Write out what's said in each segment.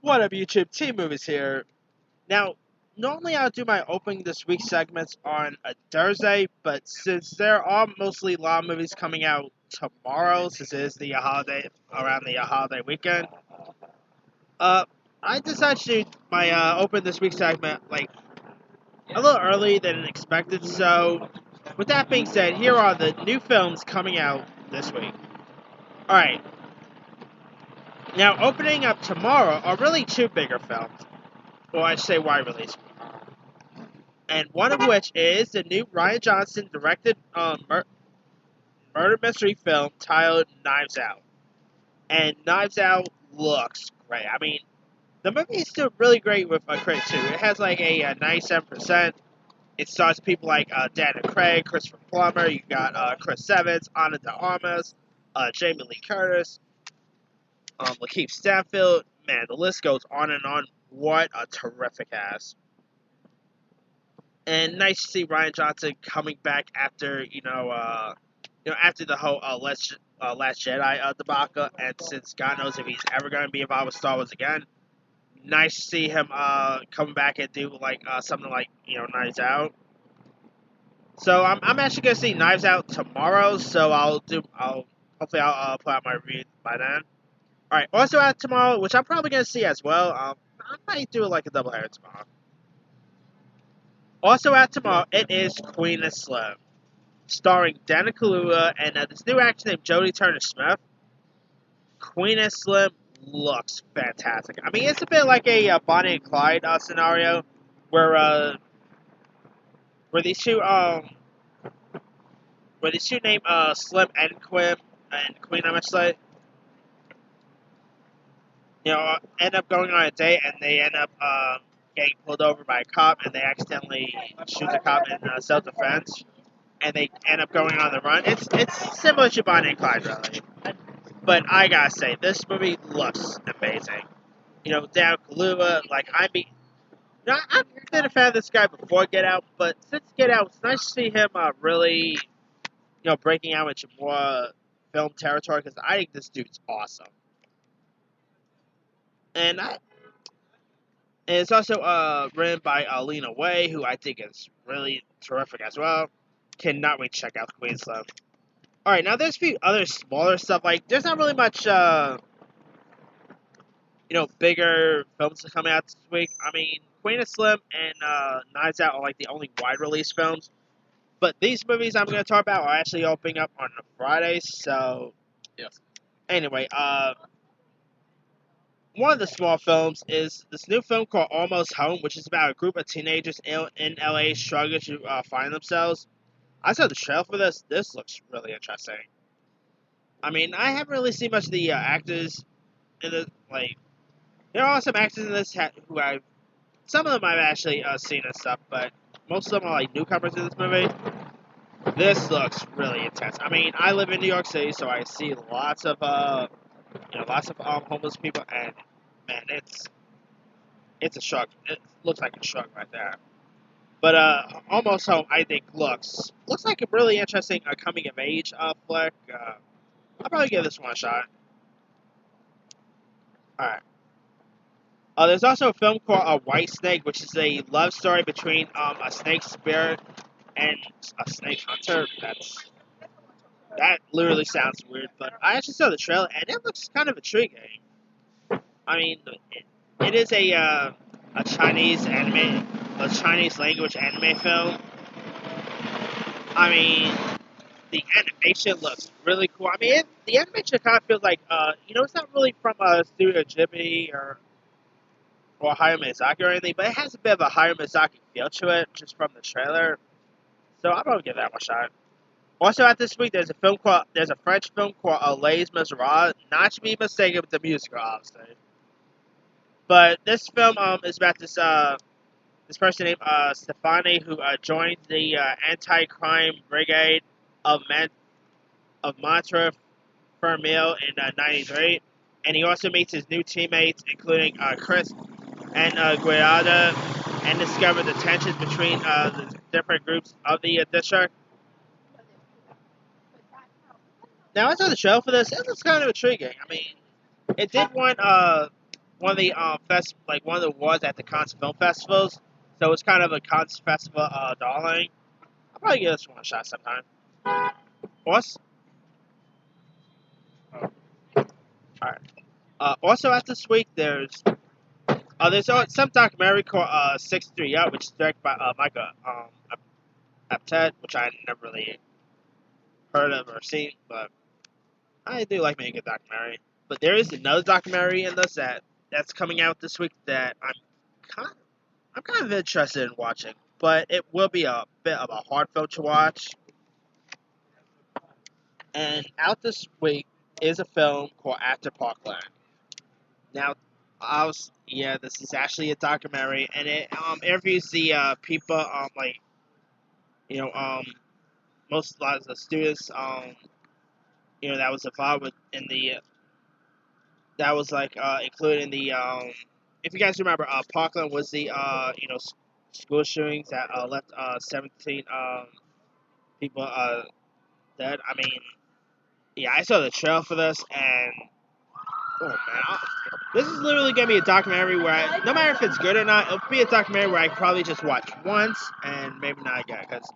What up, YouTube? Team Movies here. Now, normally I'll do my opening this week segments on a Thursday, but since there are mostly law movies coming out tomorrow, since it is the holiday around the holiday weekend, uh, I decided to do my open this week segment like a little early than expected. So, with that being said, here are the new films coming out this week. All right. Now, opening up tomorrow are really two bigger films, or I should say wide release, and one of which is the new Ryan Johnson directed murder mystery film titled Knives Out. And Knives Out looks great. I mean, the movie is still really great with a critic too. It has like a 97%. It stars people like Daniel Craig, Christopher Plummer. You got Chris Evans, Ana de Armas, Jamie Lee Curtis, Lakeith Stanfield. Man, the list goes on and on. What a terrific cast. And nice to see Ryan Johnson coming back after after the whole Last Jedi debacle, and since God knows if he's ever going to be involved with Star Wars again, nice to see him coming back and do like something like Knives Out. So I'm actually going to see Knives Out tomorrow. So hopefully I'll put out my review by then. All right, also out tomorrow, which I'm probably going to see as well. I might do like a double header tomorrow. Also out tomorrow, it is Queen and Slim, starring Dana Kaluuya and this new actor named Jodie Turner-Smith. Queen and Slim looks fantastic. I mean, it's a bit like a Bonnie and Clyde scenario, where these two named Slim and Queen, I must say, end up going on a date, and they end up getting pulled over by a cop, and they accidentally shoot the cop in self-defense, and they end up going on the run. It's similar to Bonnie and Clyde, really. But I gotta say, this movie looks amazing. Dan Kaluuya, I've been a fan of this guy before Get Out, but since Get Out, it's nice to see him really, breaking out into more film territory, because I think this dude's awesome. And it's also written by Lena Waithe, who I think is really terrific as well. Cannot wait to check out Queen Slim. Alright, now there's a few other smaller stuff. Like, there's not really much, bigger films coming out this week. I mean, Queen and Slim and Knives Out are like the only wide release films. But these movies I'm going to talk about are actually opening up on a Friday, so, yes. Anyway, one of the small films is this new film called Almost Home, which is about a group of teenagers in LA struggling to find themselves. I saw the trailer for this. This looks really interesting. I mean, I haven't really seen much of the actors in the, there are some actors in this who some of them I've actually seen and stuff, but most of them are like newcomers in this movie. This looks really intense. I mean, I live in New York City, so I see lots of homeless people, and man, it's a shrug. It looks like a shrug right there. But Almost Home, I think looks like a really interesting coming of age flick. I'll probably give this one a shot. All right. There's also a film called A White Snake, which is a love story between a snake spirit and a snake hunter. That literally sounds weird, but I actually saw the trailer, and it looks kind of intriguing. I mean, it is a Chinese language anime film. I mean, the animation looks really cool. I mean, the animation kind of feels like, it's not really from Studio Ghibli or Hayao Miyazaki or anything, but it has a bit of a Hayao Miyazaki feel to it, just from the trailer. So I'll probably give that one a shot. Also, out this week, there's a French film called Les Miserables, not to be mistaken with the musical, obviously. But this film is about this person named Stefani, who joined the anti-crime brigade of Montre Fermil in '93, and he also meets his new teammates, including Chris and Guiada, and discover the tensions between the different groups of the district. Now, I saw the trailer for this. It looks kind of intriguing. I mean, it did win one of the one of the awards at the Cannes Film Festivals. So it's kind of a Cannes Festival darling. I'll probably give this one a shot sometime. Also, alright. Also, at this week, there's some documentary called 63 Up, which is directed by Micah Apted, which I never really heard of or seen, but I do like making a documentary. But there is another documentary in this that's coming out this week that I'm kind of interested in watching, but it will be a bit of a hard film to watch. And out this week is a film called After Parkland. Now, this is actually a documentary, and it interviews the people you know most a lot of the students that was involved with in the that was included in the if you guys remember, Parkland was the school shootings that left 17 people dead. I mean, yeah, I saw the trailer for this, and oh man, this is literally gonna be a documentary where no matter if it's good or not, it'll be a documentary where I can probably just watch once and maybe not again, because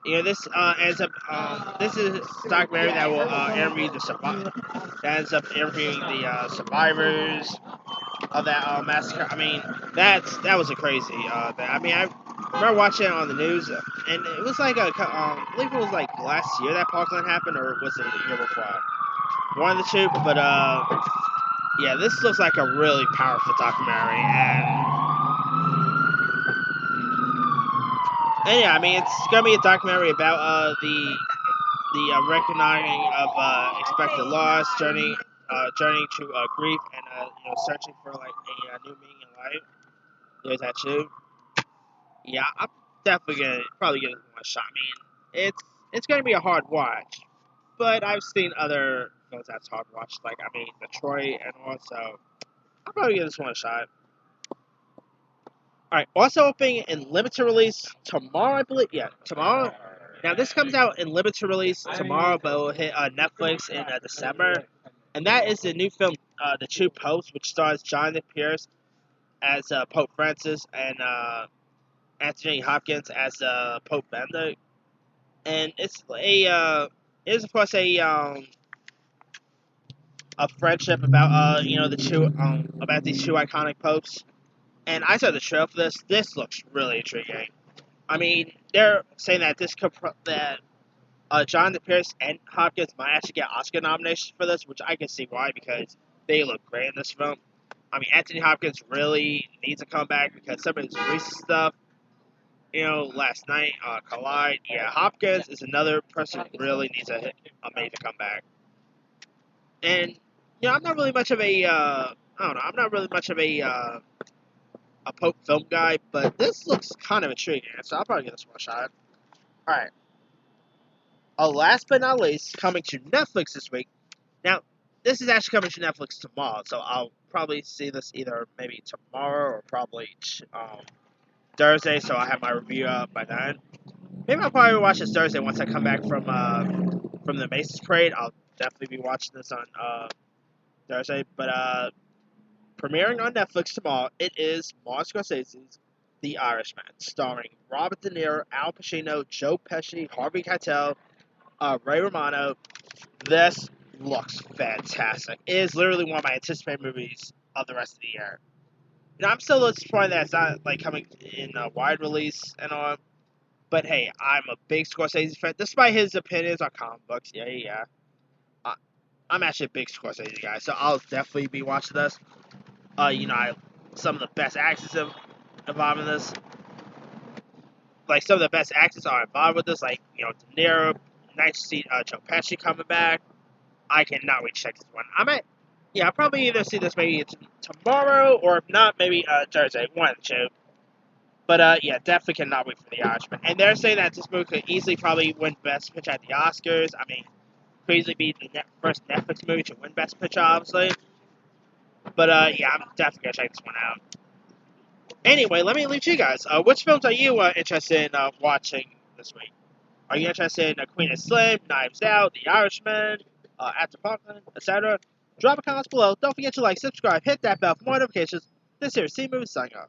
this ends up this is a documentary that will that ends up interviewing the survivors of that massacre. I mean, that was a crazy. I remember watching it on the news, and it was like I believe it was like last year that Parkland happened, or was it the year before? One of the two. But yeah, this looks like a really powerful documentary, and yeah, I mean, it's gonna be a documentary about the recognizing of expected loss, journeying to grief, and searching for like a new meaning in life. There's that too. Yeah, I'm definitely gonna probably give it one shot. I mean, it's gonna be a hard watch, but I've seen other films that's hard watch, like Detroit, and also I'll probably give this one a shot. All right, also opening in limited release tomorrow, I believe. Yeah, tomorrow. Now this comes out in limited release tomorrow, but it will hit Netflix in December, and that is the new film, The Two Popes, which stars Jonathan Pierce as Pope Francis and Anthony Hopkins as Pope Benedict, and it is of course a friendship about the two about these two iconic popes. And I saw the trailer for this. This looks really intriguing. I mean, they're saying that Jonathan Pierce and Hopkins might actually get Oscar nominations for this, which I can see why, because they look great in this film. I mean, Anthony Hopkins really needs a comeback because some of his recent stuff, last night, Collide. Yeah, Hopkins is another person who really needs a major comeback. And I'm not really much of I don't know. I'm not really much of a Pope film guy, but this looks kind of intriguing, so I'll probably give this one a shot. All right. Last but not least, coming to Netflix this week. Now, this is actually coming to Netflix tomorrow, so I'll probably see this either maybe tomorrow or probably Thursday, so I'll have my review up by then. Maybe I'll probably watch this Thursday once I come back from the Macy's Parade. I'll definitely be watching this on Thursday. But premiering on Netflix tomorrow, it is Martin Scorsese's The Irishman, starring Robert De Niro, Al Pacino, Joe Pesci, Harvey Keitel, Ray Romano. This looks fantastic. It is literally one of my anticipated movies of the rest of the year. I'm still a little disappointed that it's not coming in a wide release and all. But hey, I'm a big Scorsese fan, despite his opinions on comic books. Yeah. I'm actually a big Scorsese guy, so I'll definitely be watching this. Some of the best actors involved in this. Like, some of the best actors are involved with this, like, De Niro. Nice to see Joe Pesci coming back. I cannot wait to check this one. I'll probably either see this maybe tomorrow, or if not, maybe Thursday. One of the two. But yeah, definitely cannot wait for The Irishman. And they're saying that this movie could easily probably win Best Picture at the Oscars. I mean, could easily be the first Netflix movie to win Best Picture, obviously. But yeah, I'm definitely gonna check this one out. Anyway, let me leave you guys. Which films are you interested in watching this week? Are you interested in Queen and Slim, Knives Out, The Irishman, After Parkland, etc.? Drop a comment below. Don't forget to like, subscribe, hit that bell for more notifications. This here is C Movie signing off.